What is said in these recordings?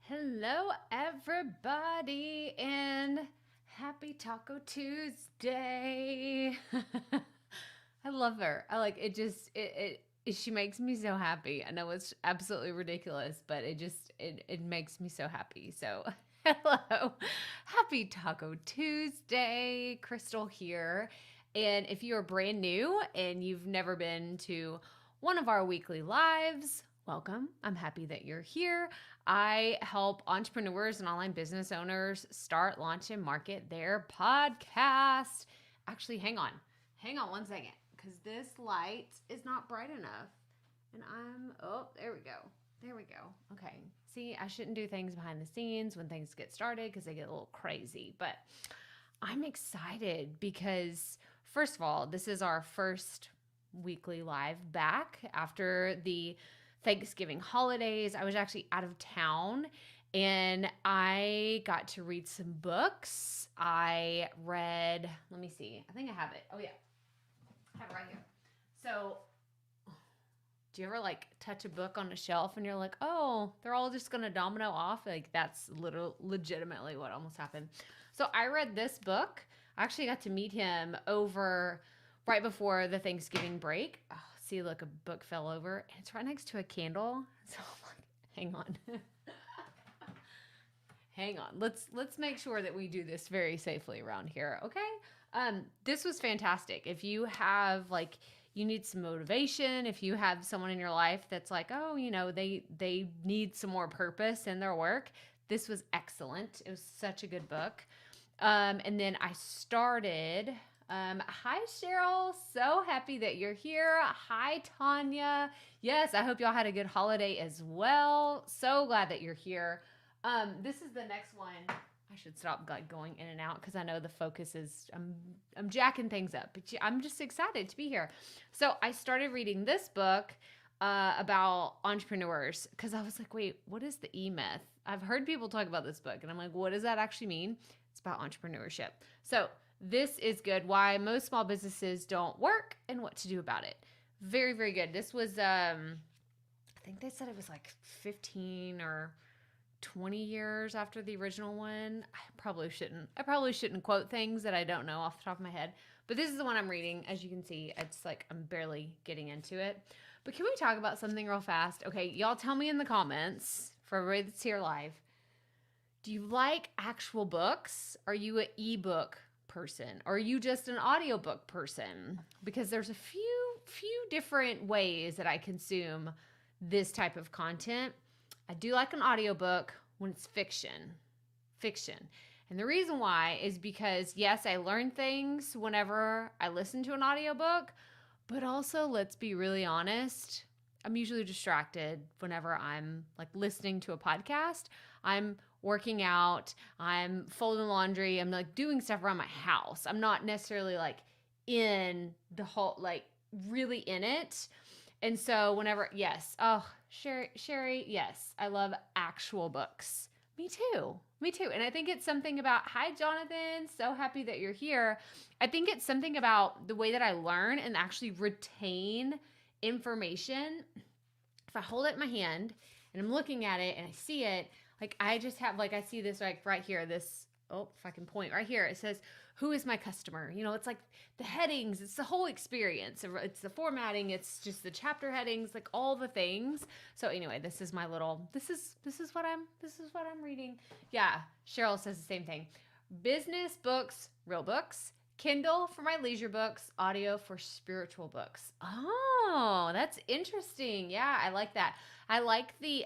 Hello, everybody, and happy Taco Tuesday. I love her. I like it. She makes me so happy. I know it's absolutely ridiculous, but it makes me so happy. So, hello, happy Taco Tuesday. Crystal here. And if you are brand new and you've never been to one of our weekly lives, welcome. I'm happy that you're here. I help entrepreneurs and online business owners start, launch, and market their podcast. Actually, hang on. Hang on one second, because this light is not bright enough. There we go. There we go. Okay. See, I shouldn't do things behind the scenes when things get started because they get a little crazy. But I'm excited because, first of all, this is our first weekly live back after the Thanksgiving holidays. I was actually out of town and I got to read some books. I read, let me see, I think I have it. Oh, yeah, I have it right here. So, do you ever like touch a book on a shelf and you're like, oh, they're all just gonna domino off? Like, that's legitimately what almost happened. So, I read this book. I actually got to meet him over right before the Thanksgiving break. Oh, see, look, a book fell over and it's right next to a candle. So I'm like, hang on. Hang on. Let's make sure that we do this very safely around here, okay? This was fantastic. If you have like you need some motivation, if you have someone in your life that's like, oh, they need some more purpose in their work, this was excellent. It was such a good book. And then I started. Hi, Cheryl. So happy that you're here. Hi, Tanya. Yes, I hope y'all had a good holiday as well. So glad that you're here. This is the next one. I should stop like going in and out because I know the focus is I'm jacking things up, but I'm just excited to be here. So I started reading this book about entrepreneurs because I was like, wait, what is the E Myth? I've heard people talk about this book, and I'm like, what does that actually mean? It's about entrepreneurship. So this is good. Why most small businesses don't work and what to do about it. Very, very good. This was, I think they said it was like 15 or 20 years after the original one. I probably shouldn't quote things that I don't know off the top of my head. But this is the one I'm reading. As you can see, it's like I'm barely getting into it. But can we talk about something real fast? Okay, y'all tell me in the comments for everybody that's here live. Do you like actual books? Are you an ebook person? Or are you just an audiobook person? Because there's a few different ways that I consume this type of content. I do like an audiobook when it's fiction. And the reason why is because, yes, I learn things whenever I listen to an audiobook, but also, let's be really honest, I'm usually distracted whenever I'm like listening to a podcast. I'm working out, I'm folding laundry, I'm like doing stuff around my house. I'm not necessarily like in the whole, like really in it. And so whenever, yes, oh, Sherry, yes, I love actual books. Me too. And I think it's something about, hi, Jonathan, so happy that you're here. I think it's something about the way that I learn and actually retain information. If I hold it in my hand and I'm looking at it and I see it, like I just have, like I see this like right here, this, oh, if I can point right here, it says, who is my customer? It's like the headings, it's the whole experience. It's the formatting, it's just the chapter headings, like all the things. So anyway, this is my little, this is what I'm reading. Yeah, Cheryl says the same thing. Business books, real books. Kindle for my leisure books, audio for spiritual books. Oh, that's interesting. Yeah, I like that. I like the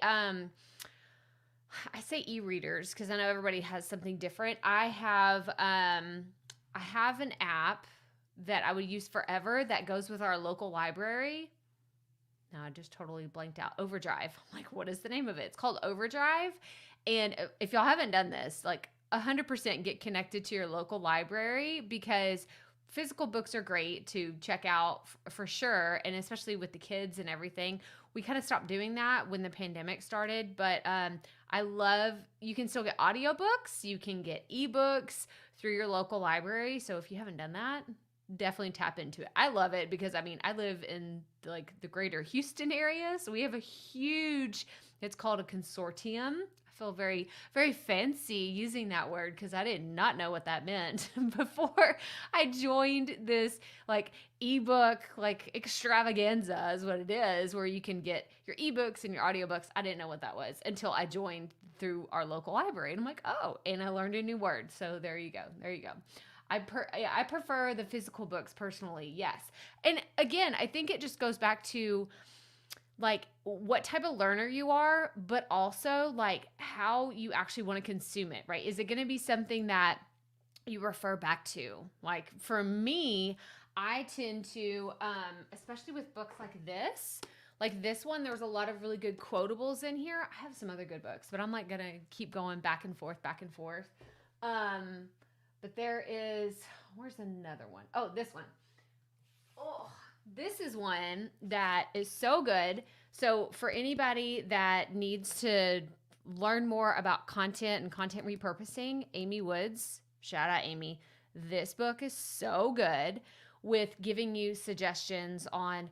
I say e-readers because I know everybody has something different. I have an app that I would use forever that goes with our local library. Now I just totally blanked out. Overdrive. I'm like, what is the name of it? It's called Overdrive. And if y'all haven't done this, like 100% get connected to your local library because physical books are great to check out for sure. And especially with the kids and everything, we kind of stopped doing that when the pandemic started. But I love, you can still get audiobooks, you can get ebooks through your local library. So if you haven't done that, definitely tap into it. I love it because I live in like the greater Houston area. So we have a huge, it's called a consortium. I feel very, very fancy using that word because I did not know what that meant before I joined this like ebook like extravaganza is what it is, where you can get your ebooks and your audiobooks. I didn't know what that was until I joined through our local library, and I'm like, oh, and I learned a new word. So there you go. There you go. I prefer the physical books personally, yes. And again, I think it just goes back to like what type of learner you are, but also like how you actually want to consume it, right? Is it going to be something that you refer back to? Like for me, I tend to, especially with books like this one, there's a lot of really good quotables in here. I have some other good books, but I'm like going to keep going back and forth, back and forth. But there is, where's another one? Oh, this one. Oh, this is one that is so good. So for anybody that needs to learn more about content and content repurposing, Amy Woods, shout out Amy. This book is so good with giving you suggestions on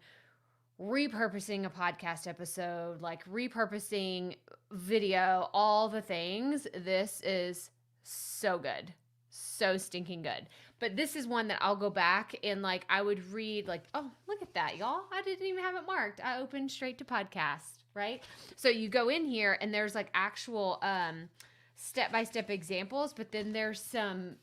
repurposing a podcast episode, like repurposing video, all the things. This is so good. So stinking good. But this is one that I'll go back and like I would read like, oh, look at that, y'all. I didn't even have it marked. I opened straight to podcast, right? So you go in here and there's like actual step-by-step examples, but then there's some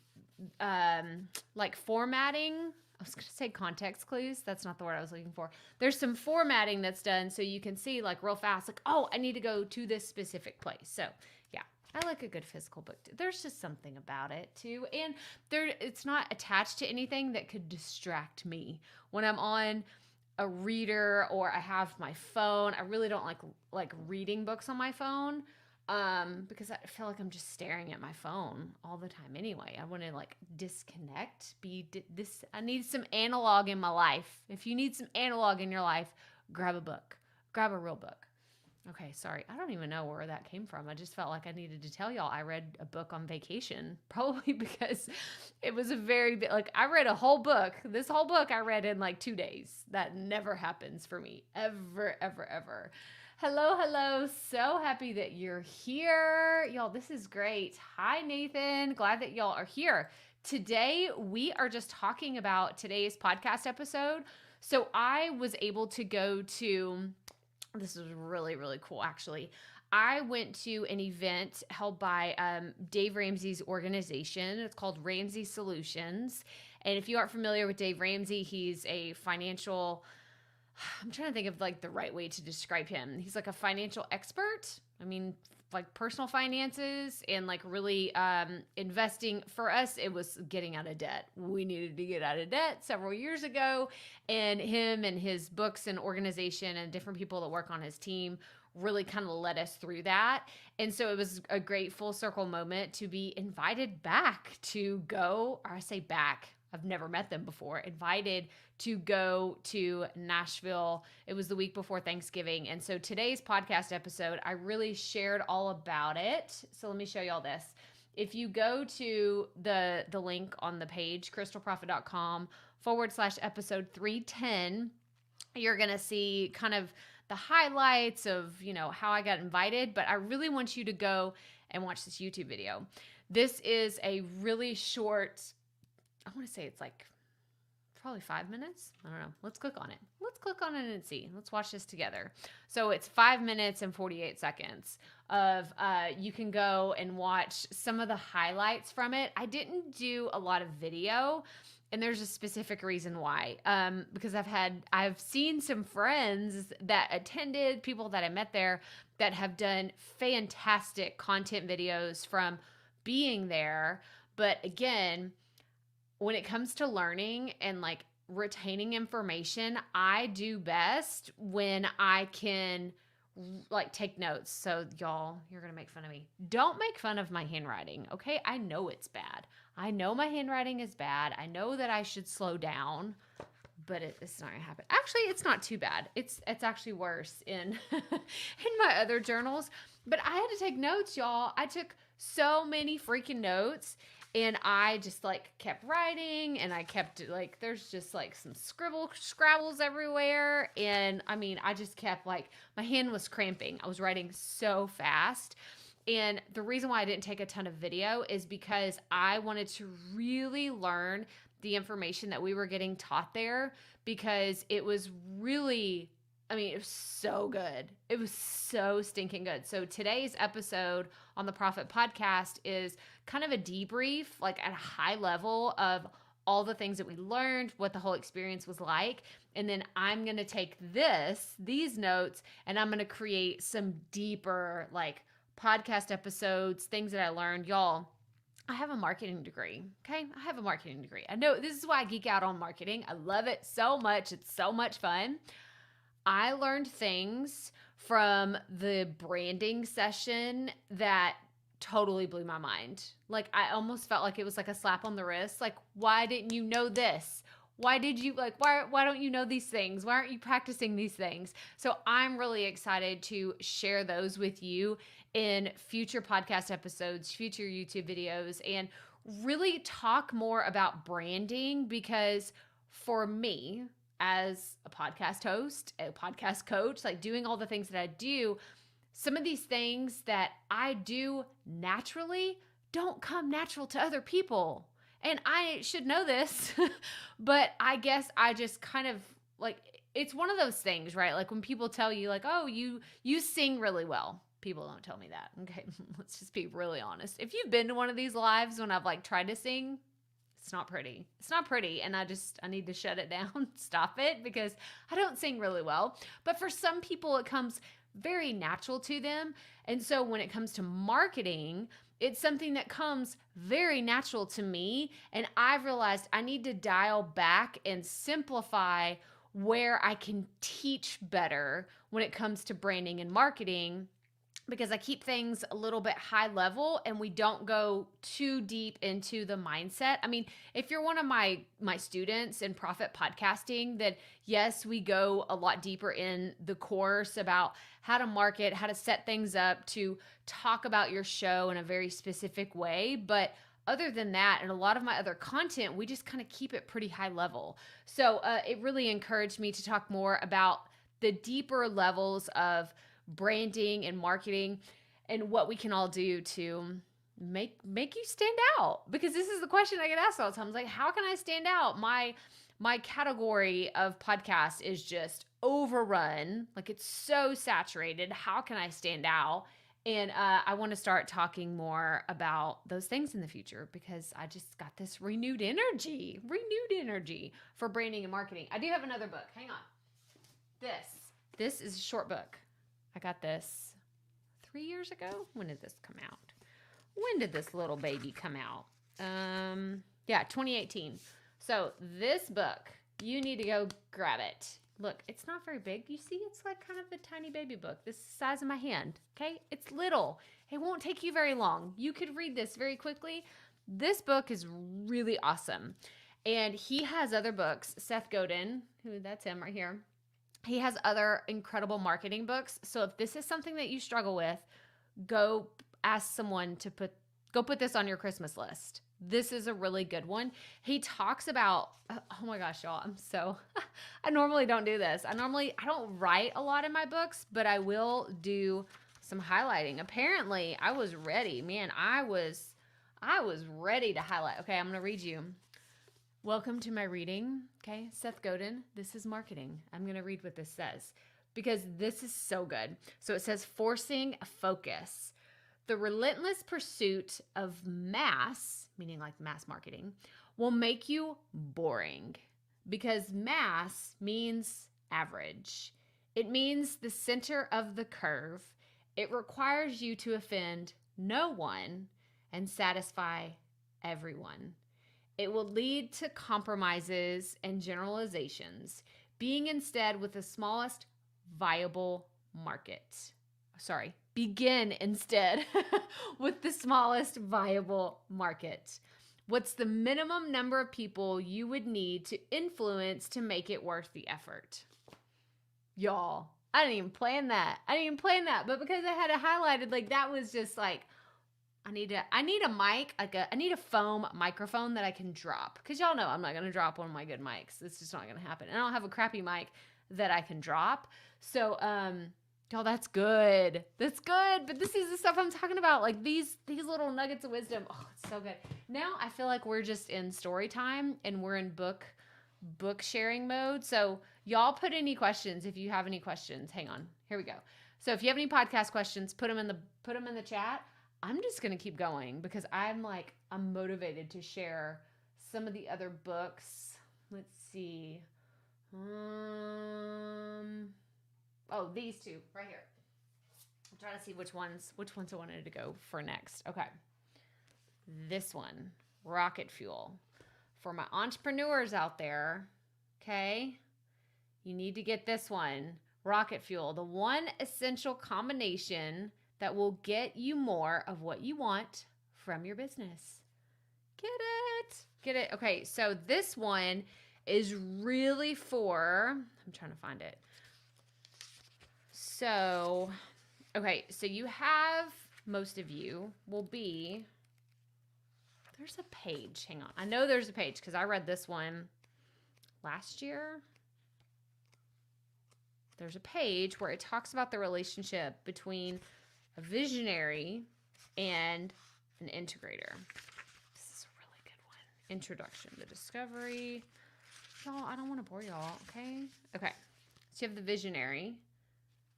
like formatting. I was going to say context clues. That's not the word I was looking for. There's some formatting that's done so you can see like real fast, like, oh, I need to go to this specific place. So yeah, I like a good physical book. There's just something about it too. And it's not attached to anything that could distract me. When I'm on a reader or I have my phone, I really don't like reading books on my phone. Because I feel like I'm just staring at my phone all the time anyway. I want to like disconnect, I need some analog in my life. If you need some analog in your life, grab a book, grab a real book. Okay. Sorry. I don't even know where that came from. I just felt like I needed to tell y'all I read a book on vacation, probably because it was a very big, like I read a whole book. This whole book I read in like 2 days. That never happens for me ever, ever, ever. Hello, hello. So happy that you're here. Y'all, this is great. Hi, Nathan. Glad that y'all are here. Today, we are just talking about today's podcast episode. So I was able to go to, this was really, really cool, actually. I went to an event held by Dave Ramsey's organization. It's called Ramsey Solutions. And if you aren't familiar with Dave Ramsey, he's a financial, I'm trying to think of like the right way to describe him. He's like a financial expert. I mean, like personal finances and like really investing. For us, it was getting out of debt. We needed to get out of debt several years ago. And him and his books and organization and different people that work on his team really kind of led us through that. And so it was a great full circle moment to be invited back to go, or I say back, I've never met them before, invited to go to Nashville. It was the week before Thanksgiving. And so today's podcast episode, I really shared all about it. So let me show you all this. If you go to the link on the page, crystalprofit.com/episode 310, you're going to see kind of the highlights of, you know, how I got invited. But I really want you to go and watch this YouTube video. This is a really short, I want to say it's like probably 5 minutes. I don't know. Let's click on it. Let's click on it and see. Let's watch this together. So it's 5 minutes and 48 seconds of, you can go and watch some of the highlights from it. I didn't do a lot of video, and there's a specific reason why. Because I've seen some friends that attended, people that I met there that have done fantastic content videos from being there. But again, when it comes to learning and like retaining information, I do best when I can like take notes. So y'all, you're going to make fun of me. Don't make fun of my handwriting. Okay. I know it's bad. I know my handwriting is bad. I know that I should slow down, but it's not going to happen. Actually, it's not too bad. It's actually worse in, in my other journals, but I had to take notes, y'all. I took so many freaking notes. And I just like kept writing, and I kept like, there's just like some scrabbles everywhere. And I mean, I just kept like, my hand was cramping. I was writing so fast. And the reason why I didn't take a ton of video is because I wanted to really learn the information that we were getting taught there, because it was really, I mean, it was so good. It was so stinking good. So today's episode on the Profit Podcast is kind of a debrief, like at a high level of all the things that we learned, what the whole experience was like. And then I'm going to take these notes, and I'm going to create some deeper, like, podcast episodes, things that I learned. Y'all, I have a marketing degree. Okay. I have a marketing degree. I know this is why I geek out on marketing. I love it so much. It's so much fun. I learned things from the branding session that totally blew my mind. Like, I almost felt like it was like a slap on the wrist. Like, why didn't you know this? Why did you, like, why don't you know these things? Why aren't you practicing these things? So I'm really excited to share those with you in future podcast episodes, future YouTube videos, and really talk more about branding, because for me, as a podcast host, a podcast coach, like doing all the things that I do, some of these things that I do naturally don't come natural to other people. And I should know this, but I guess I just kind of, like, it's one of those things, right? Like when people tell you, like, oh, you sing really well. People don't tell me that. Okay, let's just be really honest. If you've been to one of these lives when I've like tried to sing, it's not pretty. It's not pretty. And I need to shut it down, stop it, because I don't sing really well. But for some people, it comes very natural to them. And so when it comes to marketing, it's something that comes very natural to me. And I've realized I need to dial back and simplify where I can teach better when it comes to branding and marketing, because I keep things a little bit high level and we don't go too deep into the mindset. I mean, if you're one of my students in Profit Podcasting, then yes, we go a lot deeper in the course about how to market, how to set things up, to talk about your show in a very specific way. But other than that, and a lot of my other content, we just kind of keep it pretty high level. So it really encouraged me to talk more about the deeper levels of branding and marketing and what we can all do to make you stand out. Because this is the question I get asked all the time. It's like, how can I stand out? My category of podcast is just overrun. Like, it's so saturated. How can I stand out? And I want to start talking more about those things in the future, because I just got this renewed energy for branding and marketing. I do have another book. Hang on. This is a short book. I got this 3 years ago. When did this come out? When did this little baby come out? 2018. So this book, you need to go grab it. Look, it's not very big. You see, it's like kind of a tiny baby book. This is the size of my hand, okay? It's little. It won't take you very long. You could read this very quickly. This book is really awesome. And he has other books. Seth Godin, that's him right here. He has other incredible marketing books. So if this is something that you struggle with, go ask someone to put this on your Christmas list. This is a really good one. He talks about, oh my gosh, y'all, I normally don't do this. I don't write a lot in my books, but I will do some highlighting. Apparently, I was ready. Man, I was ready to highlight. Okay, I'm going to read you. Welcome to my reading. Okay, Seth Godin, this is marketing. I'm going to read what this says, because this is so good. So it says, forcing focus. The relentless pursuit of mass, meaning like mass marketing, will make you boring, because mass means average. It means the center of the curve. It requires you to offend no one and satisfy everyone. It will lead to compromises and generalizations, being instead with the smallest viable market. Begin instead with the smallest viable market. What's the minimum number of people you would need to influence to make it worth the effort? Y'all, I didn't even plan that. But because I had it highlighted, like, that was just like, I need a mic, I need a foam microphone that I can drop. Because y'all know I'm not going to drop one of my good mics. It's just not going to happen. And I don't have a crappy mic that I can drop. So, Y'all, that's good. That's good. But this is the stuff I'm talking about. Like these little nuggets of wisdom. Oh, it's so good. Now I feel like we're just in story time and we're in book sharing mode. So y'all put any questions if you have any questions. Hang on. Here we go. So if you have any podcast questions, put them in the chat. I'm just going to keep going because I'm motivated to share some of the other books. Let's see. Oh, these two right here. I'm trying to see which ones I wanted to go for next. Okay. This one, Rocket Fuel. For my entrepreneurs out there, okay? You need to get this one, Rocket Fuel, the one essential combination that will get you more of what you want from your business. Get it? Get it? Okay, so this one is really for, I'm trying to find it. So, okay, so you have, most of you will be, there's a page. Hang on. I know there's a page because I read this one last year. There's a page where it talks about the relationship between a visionary and an integrator. This is a really good one. Introduction to discovery. Y'all, I don't want to bore y'all, okay? Okay. So you have the visionary.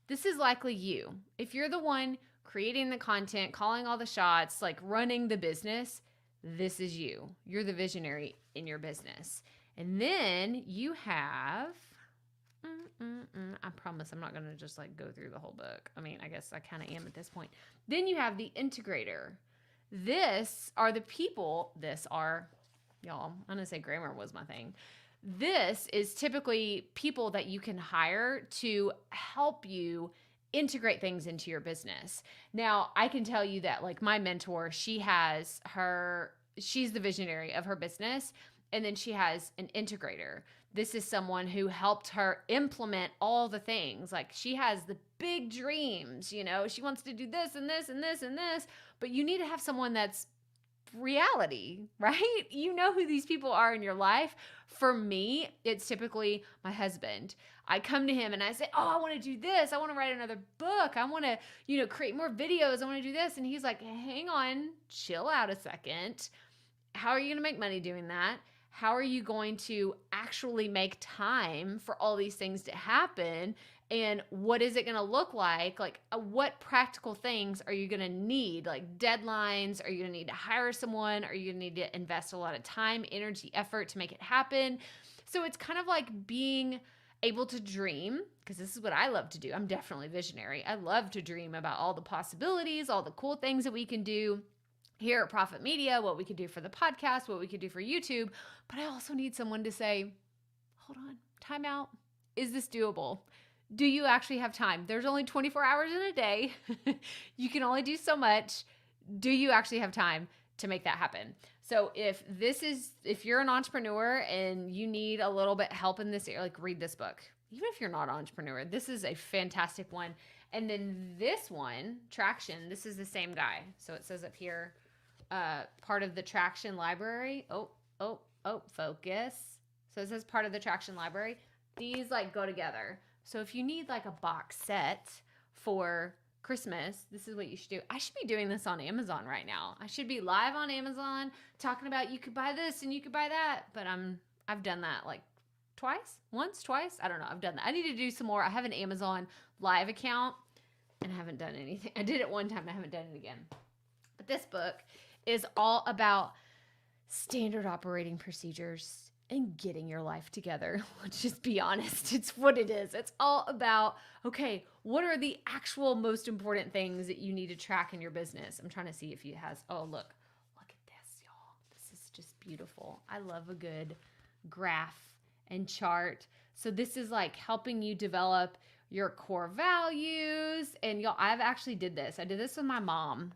This is likely you. If you're the one creating the content, calling all the shots, like running the business, this is you. You're the visionary in your business. And then you have, I promise I'm not going to just like go through the whole book. I mean, I guess I kind of am at this point. Then you have the integrator. Y'all, I'm going to say grammar was my thing. This is typically people that you can hire to help you integrate things into your business. Now, I can tell you that like my mentor, she's the visionary of her business, and then she has an integrator. This is someone who helped her implement all the things. Like she has the big dreams, you know, she wants to do this and this and this and this, but you need to have someone that's reality, right? You know who these people are in your life. For me, it's typically my husband. I come to him and I say, oh, I want to do this. I want to write another book. I want to, create more videos. I want to do this. And he's like, hang on, chill out a second. How are you going to make money doing that? How are you going to actually make time for all these things to happen? And what is it going to look like? Like, what practical things are you going to need? Like deadlines? Are you going to need to hire someone? Are you going to need to invest a lot of time, energy, effort to make it happen? So it's kind of like being able to dream, because this is what I love to do. I'm definitely visionary. I love to dream about all the possibilities, all the cool things that we can do here at Profit Media, what we could do for the podcast, what we could do for YouTube. But I also need someone to say, hold on, time out. Is this doable? Do you actually have time? There's only 24 hours in a day. You can only do so much. Do you actually have time to make that happen? So if you're an entrepreneur and you need a little bit help in this area, like read this book. Even if you're not an entrepreneur, this is a fantastic one. And then this one, Traction, this is the same guy. So it says up here, part of the Traction library. Focus. So it says part of the Traction library. These like go together. So if you need like a box set for Christmas, this is what you should do. I should be doing this on Amazon right now. I should be live on Amazon talking about you could buy this and you could buy that. But I've done that like twice. I don't know. I've done that. I need to do some more. I have an Amazon live account and I haven't done anything. I did it one time and I haven't done it again. But this book is all about standard operating procedures and getting your life together. Let's just be honest. It's what it is. It's all about, okay, what are the actual most important things that you need to track in your business? I'm trying to see if he has, look at this, y'all. This is just beautiful. I love a good graph and chart. So this is like helping you develop your core values. And y'all, I've actually did this. I did this with my mom.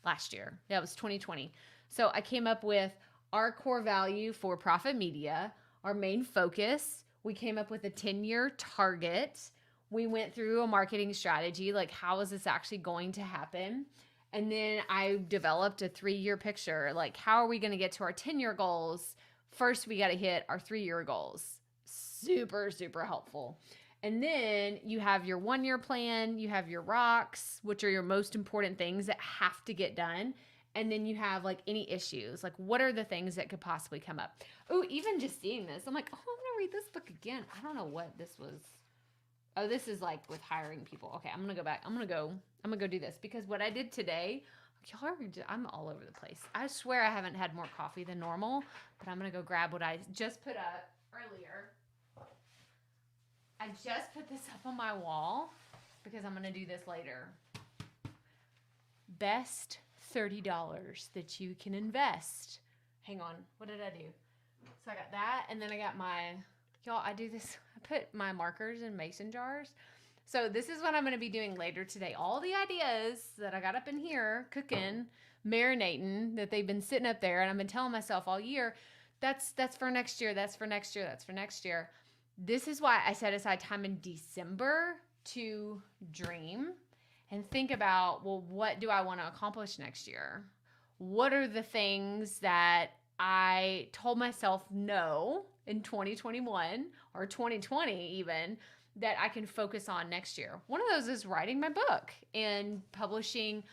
Last year. Yeah, it was 2020. So I came up with our core value for Profit Media, our main focus. We came up with a 10-year target. We went through a marketing strategy, like how is this actually going to happen? And then I developed a 3-year picture, like how are we going to get to our 10-year goals? First, we got to hit our 3-year goals. Super, super helpful. And then you have your 1-year plan, you have your rocks, which are your most important things that have to get done. And then you have like any issues, like what are the things that could possibly come up? Oh, even just seeing this, I'm like, oh, I'm gonna read this book again. I don't know what this was. Oh, this is like with hiring people. Okay, I'm gonna go back. I'm gonna go do this because what I did today, y'all are, I'm all over the place. I swear I haven't had more coffee than normal, but I'm gonna go grab what I just put up earlier. I just put this up on my wall because I'm gonna do this later. Best $30 that you can invest. Hang on, what did I do? So I got that, and then I got my, y'all, I do this, I put my markers in mason jars. So this is what I'm going to be doing later today. All the ideas that I got up in here, cooking, marinating, that they've been sitting up there, and I've been telling myself all year, that's for next year, that's for next year, that's for next year. This is why I set aside time in December to dream and think about, well, what do I want to accomplish next year? What are the things that I told myself no in 2021 or 2020 even that I can focus on next year? One of those is writing my book and publishing,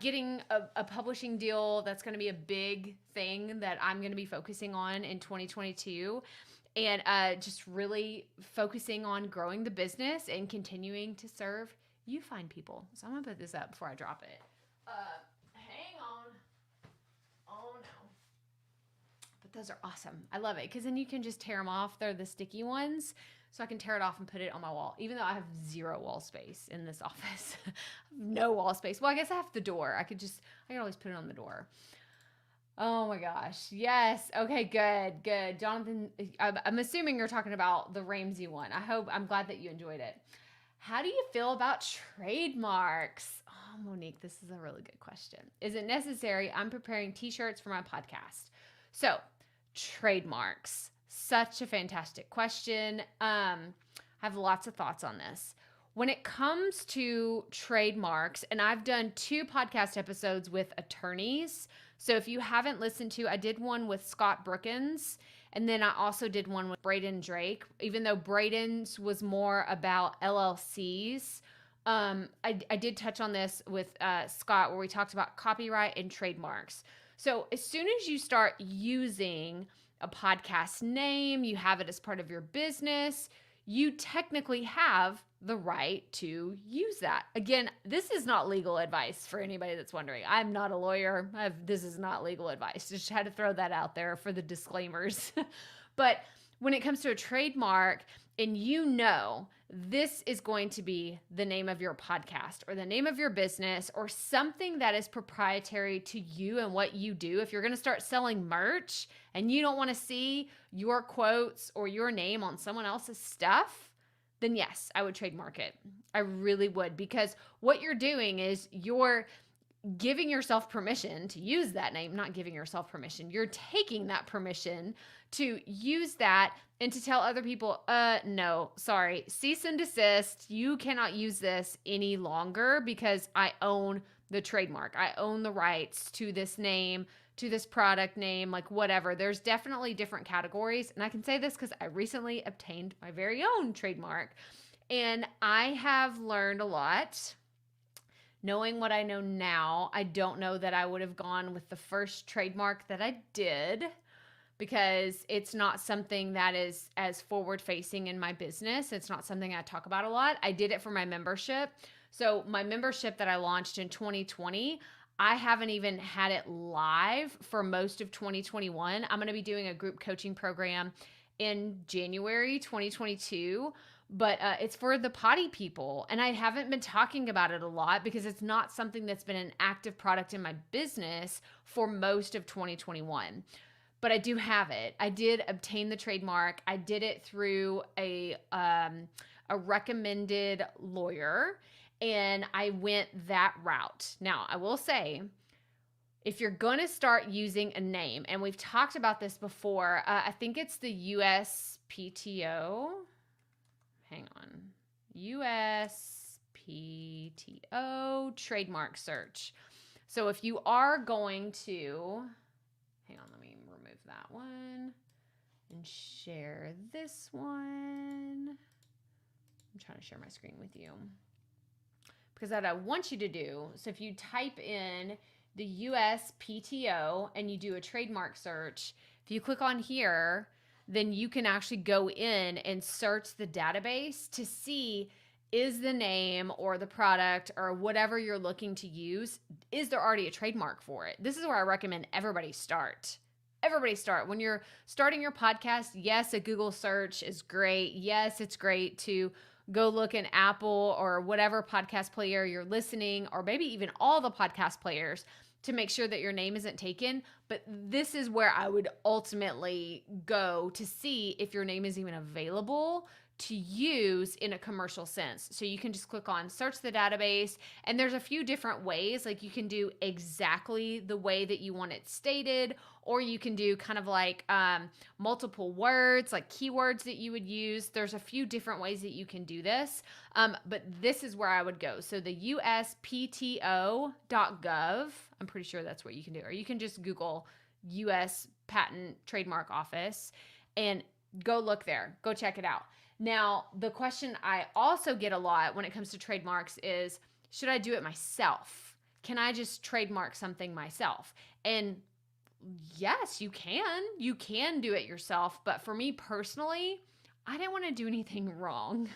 getting a publishing deal. That's going to be a big thing that I'm going to be focusing on in 2022. And just really focusing on growing the business and continuing to serve you fine people. So I'm going to put this up before I drop it. Hang on. Oh, no. But those are awesome. I love it because then you can just tear them off. They're the sticky ones. So I can tear it off and put it on my wall, even though I have 0 wall space in this office. No wall space. Well, I guess I have the door. I can always put it on the door. Oh my gosh. Yes. Okay, good. Jonathan, I'm assuming you're talking about the Ramsey one. I'm glad that you enjoyed it. How do you feel about trademarks? Oh, Monique, this is a really good question. Is it necessary? I'm preparing t-shirts for my podcast. So, trademarks. Such a fantastic question. I have lots of thoughts on this. When it comes to trademarks, and I've done 2 podcast episodes with attorneys. So if you haven't listened to, I did one with Scott Brookins, and then I also did one with Braden Drake, even though Braden's was more about LLCs. I did touch on this with Scott where we talked about copyright and trademarks. So as soon as you start using a podcast name, you have it as part of your business, you technically have the right to use that. Again, this is not legal advice for anybody that's wondering. I'm not a lawyer. This is not legal advice. Just had to throw that out there for the disclaimers. But when it comes to a trademark, and you know this is going to be the name of your podcast or the name of your business or something that is proprietary to you and what you do. If you're going to start selling merch and you don't want to see your quotes or your name on someone else's stuff, then yes, I would trademark it. I really would, because what you're doing is you're giving yourself permission to use that name, not giving yourself permission. You're taking that permission to use that and to tell other people, no, sorry, cease and desist. You cannot use this any longer because I own the trademark. I own the rights to this name, to this product name, like whatever. There's definitely different categories. And I can say this because I recently obtained my very own trademark. And I have learned a lot. Knowing what I know now, I don't know that I would have gone with the first trademark that I did, because it's not something that is as forward-facing in my business. It's not something I talk about a lot. I did it for my membership. So my membership that I launched in 2020, I haven't even had it live for most of 2021. I'm going to be doing a group coaching program in January 2022. But it's for the potty people. And I haven't been talking about it a lot because it's not something that's been an active product in my business for most of 2021. But I do have it. I did obtain the trademark. I did it through a recommended lawyer, and I went that route. Now, I will say, if you're going to start using a name, and we've talked about this before, I think it's the USPTO. Hang on. USPTO trademark search. So if you are going to, hang on, let me remove that one and share this one. trying to share my screen with you. Because what I want you to do, so if you type in the USPTO and you do a trademark search, if you click on here, then you can actually go in and search the database to see, is the name or the product or whatever you're looking to use, is there already a trademark for it? This is where I recommend everybody start. Everybody start. When you're starting your podcast, yes, a Google search is great. Yes, it's great to go look in Apple or whatever podcast player you're listening, or maybe even all the podcast players, to make sure that your name isn't taken. But this is where I would ultimately go to see if your name is even available to use in a commercial sense. So you can just click on search the database, and there's a few different ways. Like you can do exactly the way that you want it stated, or you can do kind of like multiple words, like keywords that you would use. There's a few different ways that you can do this, but this is where I would go. So the uspto.gov, I'm pretty sure that's what you can do, or you can just Google US Patent Trademark Office and go look there, go check it out. Now, the question I also get a lot when it comes to trademarks is, should I do it myself? Can I just trademark something myself? And yes, you can. You can do it yourself. But for me personally, I didn't want to do anything wrong.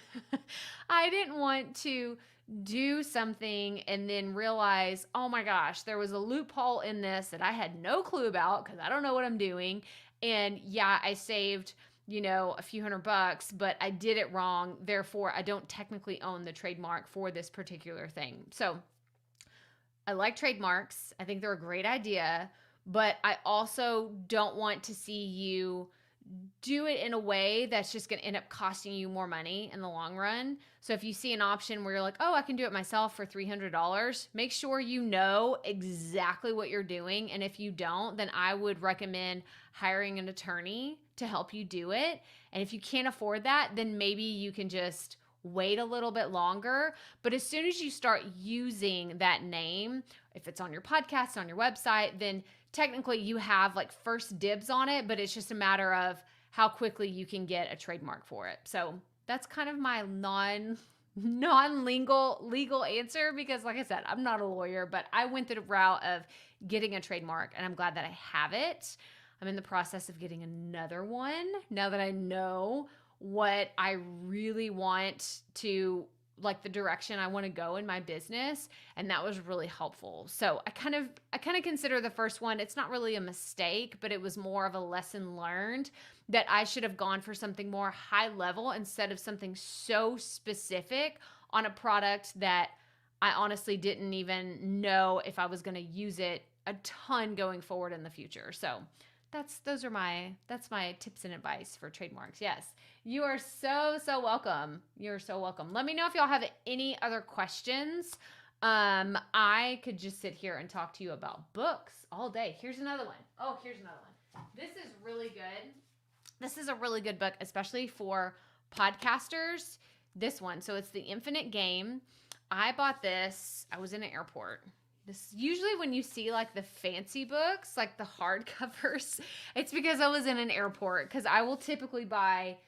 I didn't want to do something and then realize, oh my gosh, there was a loophole in this that I had no clue about because I don't know what I'm doing. And yeah, I saved a few $100, but I did it wrong. Therefore, I don't technically own the trademark for this particular thing. So I like trademarks. I think they're a great idea, but I also don't want to see you do it in a way that's just going to end up costing you more money in the long run. So if you see an option where you're like, oh, I can do it myself for $300, make sure you know exactly what you're doing. And if you don't, then I would recommend hiring an attorney to help you do it. And if you can't afford that, then maybe you can just wait a little bit longer. But as soon as you start using that name, if it's on your podcast, on your website, then technically you have like first dibs on it, but it's just a matter of how quickly you can get a trademark for it. So that's kind of my non-legal answer, because like I said, I'm not a lawyer, but I went the route of getting a trademark, and I'm glad that I have it. I'm in the process of getting another one now that I know what I really want to, like the direction I want to go in my business. And that was really helpful. So I kind of consider the first one, it's not really a mistake, but it was more of a lesson learned that I should have gone for something more high level instead of something so specific on a product that I honestly didn't even know if I was going to use it a ton going forward in the future. So that's my tips and advice for trademarks. Yes. You are so welcome. You're so welcome. Let me know if y'all have any other questions. I could just sit here and talk to you about books all day. Here's another one. Oh, here's another one. This is really good. This is a really good book, especially for podcasters. This one. So it's The Infinite Game. I bought this. I was in an airport. This usually when you see like the fancy books, like the hardcovers, it's because I was in an airport, because I will typically buy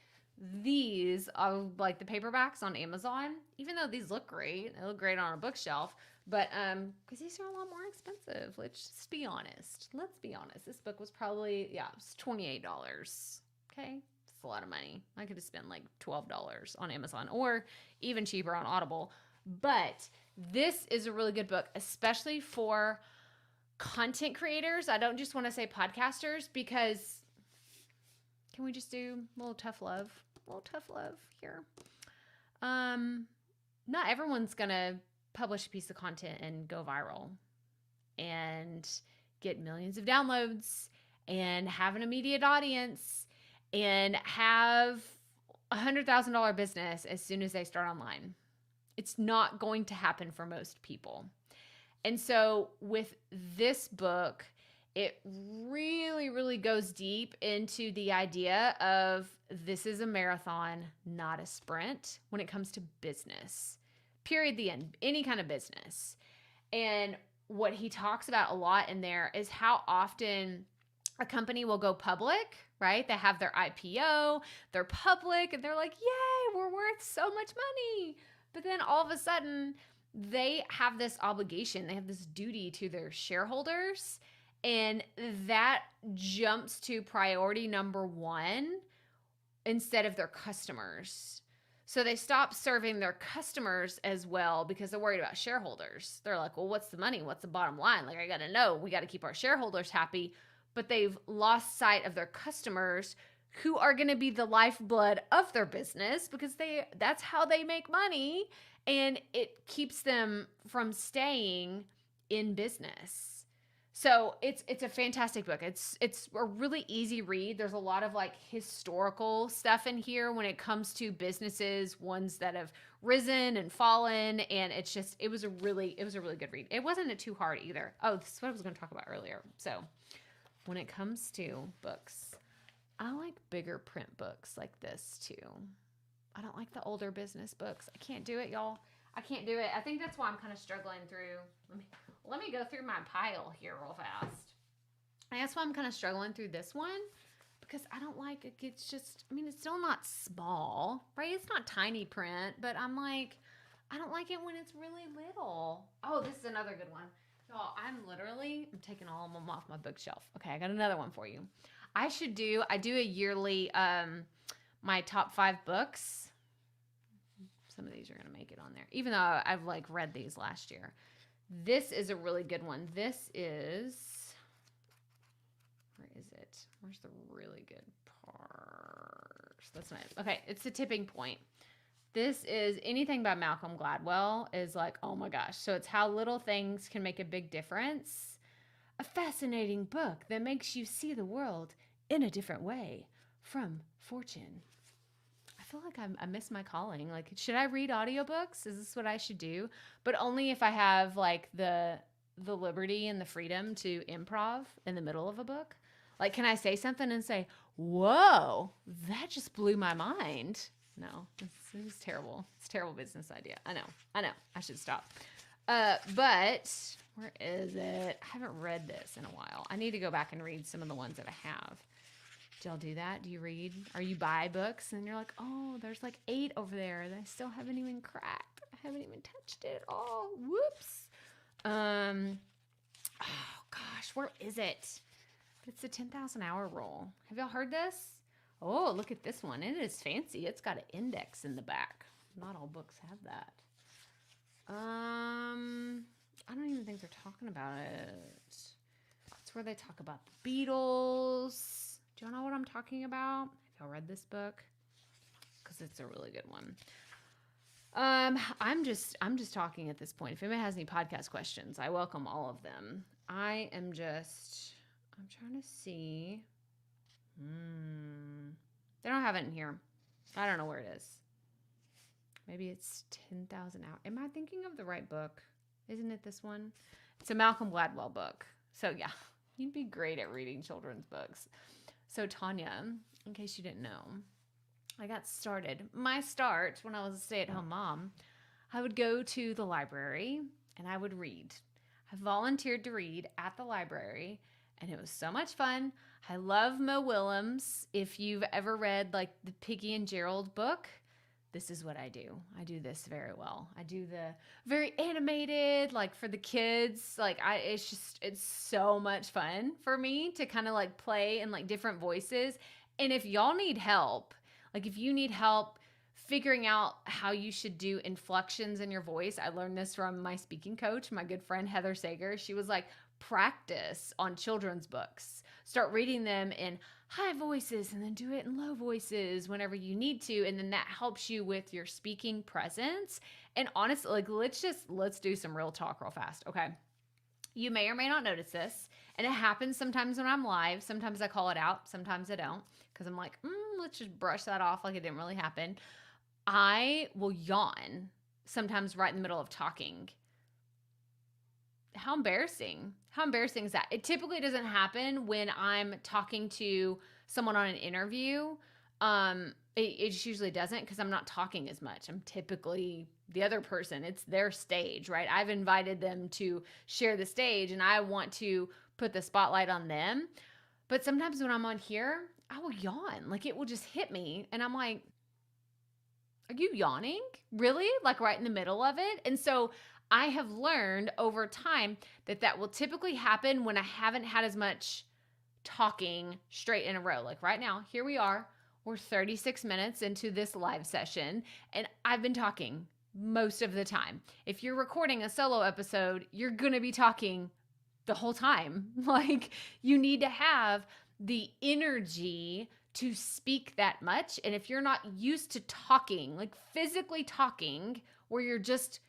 these like the paperbacks on Amazon, even though these look great. They look great on a bookshelf, but because these are a lot more expensive. Let's just be honest. Let's be honest. This book was probably, it was $28. Okay. It's a lot of money. I could have spent like $12 on Amazon or even cheaper on Audible. But this is a really good book, especially for content creators. I don't just want to say podcasters, because can we just do a little tough love? A little tough love here. Not everyone's going to publish a piece of content and go viral and get millions of downloads and have an immediate audience and have $100,000 business as soon as they start online. It's not going to happen for most people. And so with this book, it really goes deep into the idea of this is a marathon, not a sprint when it comes to business. Period, the end. Any kind of business. And what he talks about a lot in there is how often a company will go public, right? They have their IPO, they're public, and they're like, yay, we're worth so much money. But then all of a sudden, they have this obligation, they have this duty to their shareholders, and that jumps to priority number one instead of their customers. So they stop serving their customers as well because they're worried about shareholders. They're like, well, what's the money? What's the bottom line? Like, I got to know. We got to keep our shareholders happy. But they've lost sight of their customers, who are going to be the lifeblood of their business, because that's how they make money, and it keeps them from staying in business. So it's a fantastic book. It's a really easy read. There's a lot of like historical stuff in here when it comes to businesses, ones that have risen and fallen, and it was a really good read. It wasn't too hard either. Oh, this is what I was going to talk about earlier. So when it comes to books, I like bigger print books like this too. I don't like the older business books. I can't do it, y'all. I can't do it. I think that's why I'm kind of struggling through. Let me go through my pile here real fast. And that's why I'm kind of struggling through this one, because I don't like it. It's just, I mean, it's still not small, right? It's not tiny print, but I'm like, I don't like it when it's really little. Oh, this is another good one. Y'all, I'm taking all of them off my bookshelf. Okay, I got another one for you. I do a yearly, my top 5 books. Some of these are going to make it on there, even though I've like read these last year. This is a really good one. This is, where is it? Where's the really good part? That's not it. Okay, it's The Tipping Point. This is anything by Malcolm Gladwell is like, oh my gosh. So it's how little things can make a big difference. A fascinating book that makes you see the world in a different way from Fortune. I feel like I miss my calling. Like, should I read audiobooks? Is this what I should do? But only if I have like the liberty and the freedom to improv in the middle of a book. Like, can I say something and say, whoa, that just blew my mind? No, it's terrible. It's a terrible business idea. I know. I should stop. But where is it? I haven't read this in a while. I need to go back and read some of the ones that I have. Do y'all do that? Do you read? Or you buy books and you're like, oh, there's like 8 over there that I still haven't even cracked. I haven't even touched it at all. Whoops. Oh gosh, where is it? It's the 10,000 hour rule. Have y'all heard this? Oh, look at this one. It is fancy. It's got an index in the back. Not all books have that. I don't even think they're talking about it. It's where they talk about the Beatles. Do y'all know what I'm talking about? Have y'all read this book? Because it's a really good one. I'm just talking at this point. If anybody has any podcast questions, I welcome all of them. I'm trying to see. They don't have it in here. I don't know where it is. Maybe it's 10,000 Hours. Am I thinking of the right book? Isn't it this one? It's a Malcolm Gladwell book. So yeah, you'd be great at reading children's books. So Tanya, in case you didn't know, I got started. My start when I was a stay-at-home mom, I would go to the library and I would read. I volunteered to read at the library, and it was so much fun. I love Mo Willems. If you've ever read like the Piggy and Gerald book, this is what I do. I do this very well. I do the very animated, like for the kids. It's so much fun for me to kind of like play in like different voices. And if y'all need help, like if you need help figuring out how you should do inflections in your voice, I learned this from my speaking coach, my good friend Heather Sager. She was like, practice on children's books. Start reading them in high voices and then do it in low voices whenever you need to. And then that helps you with your speaking presence. And honestly, like let's do some real talk real fast. Okay. You may or may not notice this. And it happens sometimes when I'm live. Sometimes I call it out. Sometimes I don't. Because I'm like, let's just brush that off like it didn't really happen. I will yawn sometimes right in the middle of talking. How embarrassing. How embarrassing is that? It typically doesn't happen when I'm talking to someone on an interview. It just usually doesn't because I'm not talking as much. I'm typically the other person. It's their stage, right? I've invited them to share the stage and I want to put the spotlight on them. But sometimes when I'm on here, I will yawn. Like it will just hit me. And I'm like, are you yawning? Really? Like right in the middle of it? And so I have learned over time that will typically happen when I haven't had as much talking straight in a row. Like right now, here we are. We're 36 minutes into this live session, and I've been talking most of the time. If you're recording a solo episode, you're going to be talking the whole time. Like, you need to have the energy to speak that much. And if you're not used to talking, like physically talking, where you just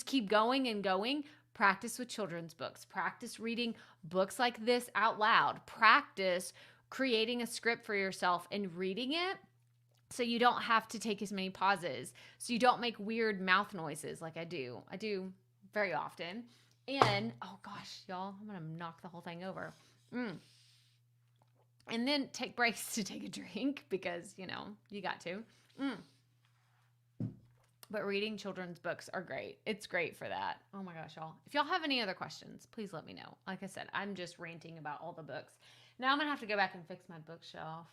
keep going and going, practice with children's books. Practice reading books like this out loud. Practice creating a script for yourself and reading it so you don't have to take as many pauses. So you don't make weird mouth noises like I do. I do very often. And, oh gosh, y'all, I'm going to knock the whole thing over. And then take breaks to take a drink because, you got to. But reading children's books are great. It's great for that. Oh my gosh, y'all. If y'all have any other questions, please let me know. Like I said, I'm just ranting about all the books. Now I'm going to have to go back and fix my bookshelf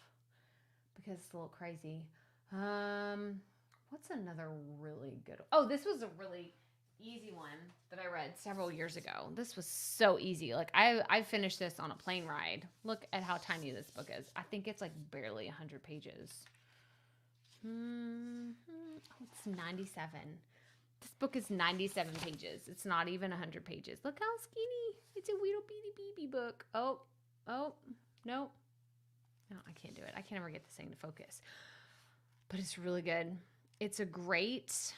because it's a little crazy. What's another really good one? Oh, this was a really easy one that I read several years ago. This was so easy. Like I finished this on a plane ride. Look at how tiny this book is. I think it's like barely 100 pages. Oh, it's 97. This book is 97 pages. It's not even 100 pages. Look how skinny. It's a little bitty baby book. Oh, no. No, I can't do it. I can't ever get this thing to focus. But it's really good. It's a great,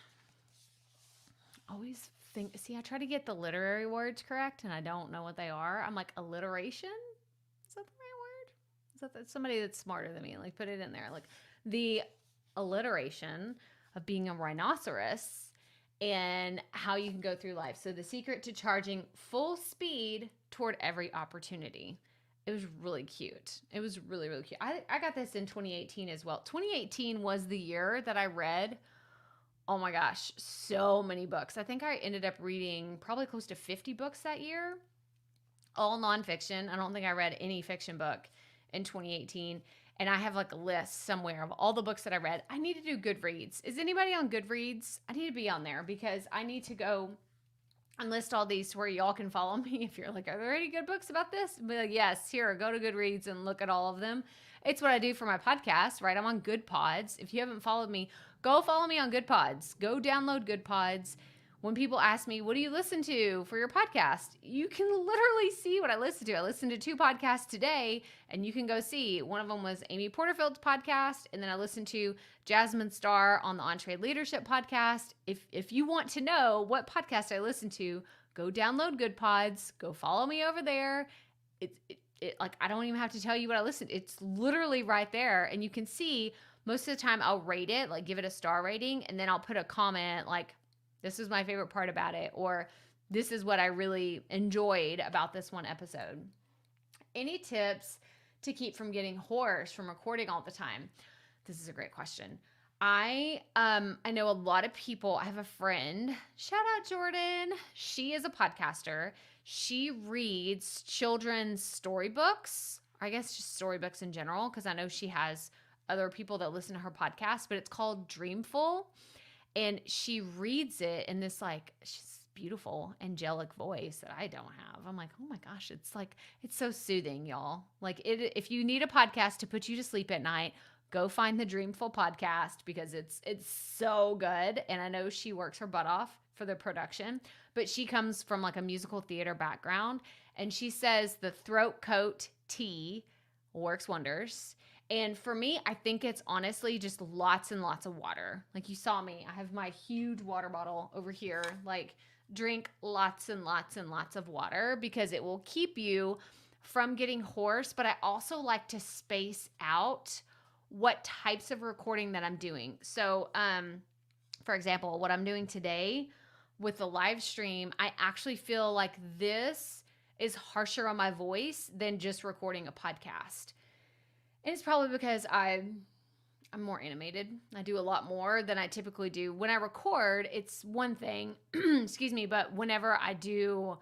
always think, see, I try to get the literary words correct and I don't know what they are. I'm like, alliteration? Is that the right word? Is that somebody that's smarter than me? Like, put it in there. Like, the alliteration of being a rhinoceros and how you can go through life. So the secret to charging full speed toward every opportunity. It was really cute. It was really, really cute. I got this in 2018 as well. 2018 was the year that I read, oh my gosh, so many books. I think I ended up reading probably close to 50 books that year, all nonfiction. I don't think I read any fiction book in 2018. And I have like a list somewhere of all the books that I read. I need to do Goodreads. Is anybody on Goodreads? I need to be on there because I need to go and list all these to where y'all can follow me. If you're like, are there any good books about this? And be like, yes, here, go to Goodreads and look at all of them. It's what I do for my podcast, right? I'm on Good Pods. If you haven't followed me, go follow me on Good Pods. Go download Good Pods. When people ask me, what do you listen to for your podcast? You can literally see what I listen to. I listened to 2 podcasts today, and you can go see. One of them was Amy Porterfield's podcast, and then I listened to Jasmine Starr on the Entree Leadership podcast. If you want to know what podcast I listen to, go download Good Pods. Go follow me over there. Like, I don't even have to tell you what I listen to. It's literally right there, and you can see most of the time I'll rate it, like give it a star rating, and then I'll put a comment like, this is my favorite part about it, or this is what I really enjoyed about this one episode. Any tips to keep from getting hoarse from recording all the time? This is a great question. I know a lot of people. I have a friend, shout out Jordan. She is a podcaster. She reads children's storybooks, I guess just storybooks in general, because I know she has other people that listen to her podcast, but it's called Dreamful. And she reads it in this like, she's beautiful, angelic voice that I don't have. I'm like, oh my gosh, it's so soothing, y'all. Like if you need a podcast to put you to sleep at night, go find the Dreamful podcast because it's so good. And I know she works her butt off for the production, but she comes from like a musical theater background. And she says the throat coat tea works wonders. And for me, I think it's honestly just lots and lots of water. Like you saw me, I have my huge water bottle over here. Like drink lots and lots and lots of water because it will keep you from getting hoarse. But I also like to space out what types of recording that I'm doing. So, for example, what I'm doing today with the live stream, I actually feel like this is harsher on my voice than just recording a podcast. And it's probably because I'm more animated. I do a lot more than I typically do. When I record, it's one thing, excuse me, but whenever I do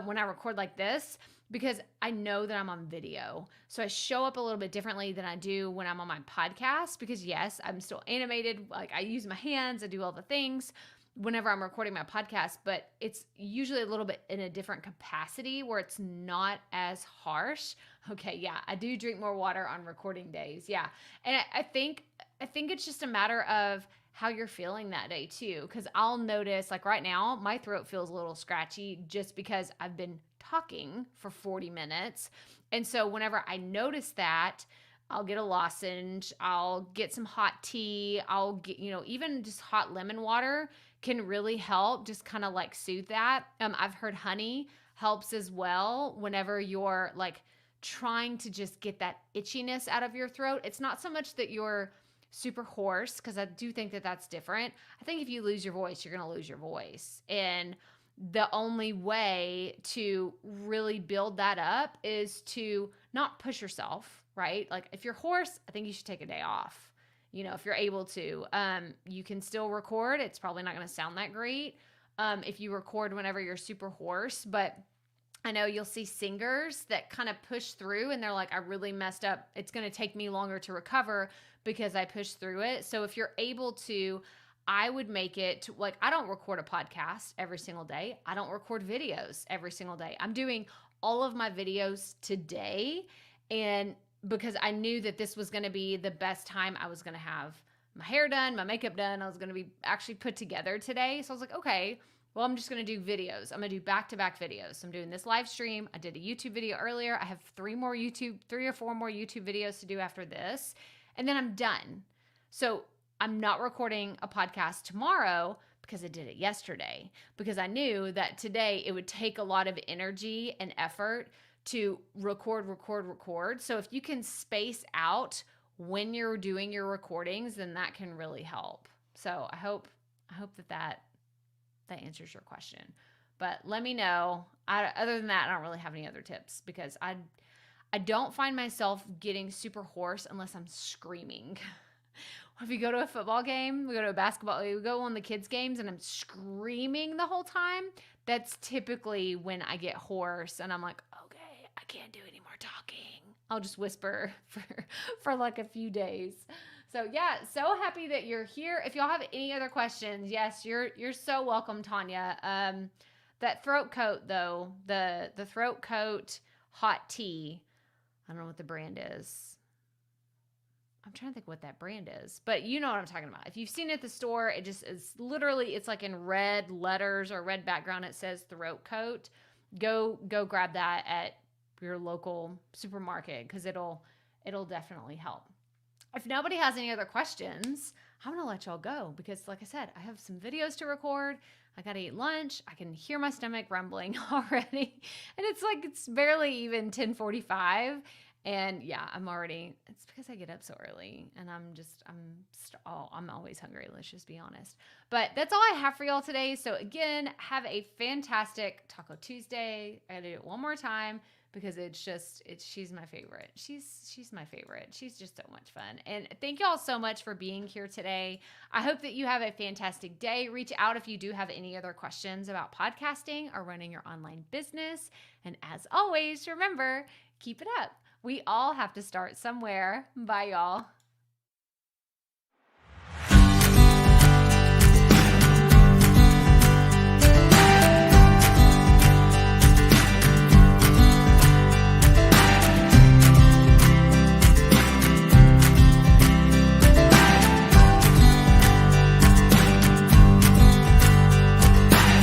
when I record like this, because I know that I'm on video. So I show up a little bit differently than I do when I'm on my podcast, because yes, I'm still animated. Like I use my hands, I do all the things whenever I'm recording my podcast, but it's usually a little bit in a different capacity where it's not as harsh. Okay, yeah, I do drink more water on recording days. Yeah. And I think it's just a matter of how you're feeling that day too. Because I'll notice, like right now, my throat feels a little scratchy just because I've been talking for 40 minutes. And so whenever I notice that, I'll get a lozenge, I'll get some hot tea, I'll get, even just hot lemon water can really help just kind of like soothe that. I've heard honey helps as well whenever you're like trying to just get that itchiness out of your throat. It's not so much that you're super hoarse, because I do think that that's different. I think if you lose your voice, you're going to lose your voice. And the only way to really build that up is to not push yourself, right? Like if you're hoarse, I think you should take a day off. If you're able to, you can still record. It's probably not going to sound that great if you record whenever you're super hoarse, but I know you'll see singers that kind of push through and they're like, I really messed up. It's going to take me longer to recover because I pushed through it. So if you're able to, I would make it to, like, I don't record a podcast every single day. I don't record videos every single day. I'm doing all of my videos today, and because I knew that this was going to be the best time I was going to have my hair done, my makeup done. I was going to be actually put together today. So I was like, okay, well, I'm just going to do videos. I'm going to do back-to-back videos. So I'm doing this live stream. I did a YouTube video earlier. I have 3 or 4 more YouTube videos to do after this. And then I'm done. So I'm not recording a podcast tomorrow because I did it yesterday, because I knew that today it would take a lot of energy and effort to record. So if you can space out when you're doing your recordings, then that can really help. So I hope that answers your question. But let me know. Other than that, I don't really have any other tips, because I don't find myself getting super hoarse unless I'm screaming. If you go to a football game, we go to a basketball, we go on the kids' games and I'm screaming the whole time, that's typically when I get hoarse and I'm like, okay, I can't do any more talking. I'll just whisper for like a few days. So yeah, so happy that you're here. If y'all have any other questions, yes, you're so welcome, Tanya. That throat coat though, the throat coat hot tea, I don't know what the brand is. I'm trying to think what that brand is, but you know what I'm talking about. If you've seen it at the store, it just is literally, it's like in red letters or red background. It says throat coat. Go grab that at your local supermarket, because it'll definitely help. If nobody has any other questions, I'm going to let y'all go, because like I said, I have some videos to record. I got to eat lunch. I can hear my stomach rumbling already. And it's barely even 10:45. And yeah, it's because I get up so early and I'm always hungry. Let's just be honest. But that's all I have for y'all today. So again, have a fantastic Taco Tuesday. I gotta do it one more time because she's my favorite. She's my favorite. She's just so much fun. And thank y'all so much for being here today. I hope that you have a fantastic day. Reach out if you do have any other questions about podcasting or running your online business. And as always, remember, keep it up. We all have to start somewhere. Bye, y'all.